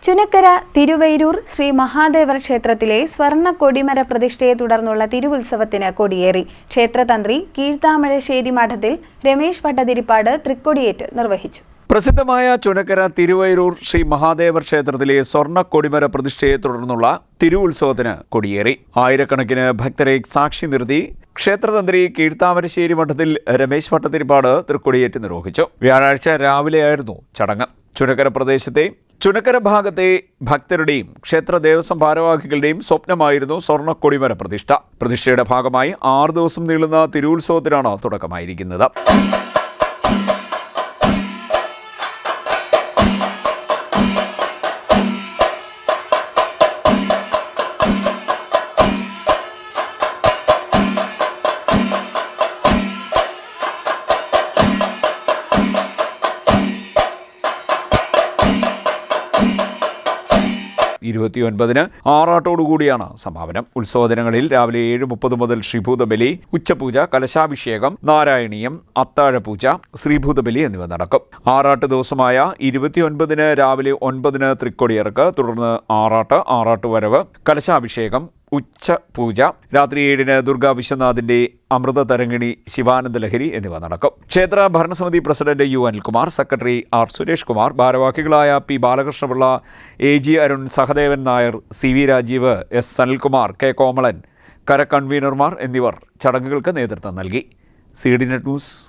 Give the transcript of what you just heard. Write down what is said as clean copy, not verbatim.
ചുനക്കര തിരുവൈരൂർ ശ്രീ മഹാദേവർ ക്ഷേത്രത്തിലെ സ്വർണ്ണ കൊടിമര പ്രതിഷ്ഠയെ തുടർന്നുള്ള തിരുവുത്സവത്തിന് കൊടിയേറി. ക്ഷേത്രതന്ത്രി കീഴ്ത്താമഴശ്ശേരി മഠത്തിൽ രമേശ് ഭട്ടതിരിപ്പാട് തൃക്കൊടിയേറ്റ് നിർവഹിച്ചു. പ്രസിദ്ധമായ ചുനക്കര തിരുവൈരൂർ ശ്രീ മഹാദേവർ ക്ഷേത്രത്തിലെ സ്വർണ്ണ കൊടിമര പ്രതിഷ്ഠയെ തുടർന്നുള്ള തിരുവുത്സവത്തിന് കൊടിയേറി. ആയിരക്കണക്കിന് ഭക്തരെ സാക്ഷി നിർത്തി ക്ഷേത്രതന്ത്രി കീഴ്ത്താമരശ്ശേരി മഠത്തിൽ രമേശ് ഭട്ടതിരിപ്പാട് തൃക്കൊടിയേറ്റ് നിർവഹിച്ചു. വ്യാഴാഴ്ച രാവിലെയായിരുന്നു ചടങ്ങ്. ചുനക്കര ഭാഗത്തെ ഭക്തരുടെയും ക്ഷേത്ര ദേവസ്വം ഭാരവാഹികളുടെയും സ്വപ്നമായിരുന്നു സ്വർണ്ണ കൊടിമര പ്രതിഷ്ഠ. പ്രതിഷ്ഠയുടെ ഭാഗമായി 6 ദിവസം നീളുന്ന തിരുവുത്സവത്തിനാണ് തുടക്കമായിരിക്കുന്നത്. ആറാട്ടോടുകൂടിയാണ് സമാപനം. ഉത്സവ ദിനങ്ങളിൽ രാവിലെ 7:30 മുതൽ ശ്രീഭൂതബലി, ഉച്ചപൂജ, കലശാഭിഷേകം, നാരായണീയം, അത്താഴപൂജ, ശ്രീഭൂതബലി എന്നിവ നടക്കും. ആറാട്ട് ദിവസമായ 29 രാവിലെ 9 തൃക്കൊടിയിറക്ക്, തുടർന്ന് ആറാട്ടുവരവ്, കലശാഭിഷേകം, ഉച്ചപൂജ, രാത്രി 7 ദുർഗാ വിശ്വനാഥിന്റെ അമൃത തരംഗിണി, ശിവാനന്ദ ലഹരി എന്നിവ നടക്കും. ക്ഷേത്ര ഭരണസമിതി president U Anilkumar, secretary R Suresh Kumar, ഭാരവാഹികളായ P Balakrishna Pillai, AG Arun, Sahadevan Nair, CV Rajeev, S Sanilkumar, K Komalan, കൺവീനർമാർ എന്നിവർ ചടങ്ങുകൾക്ക് നേതൃത്വം നൽകി. CDNet news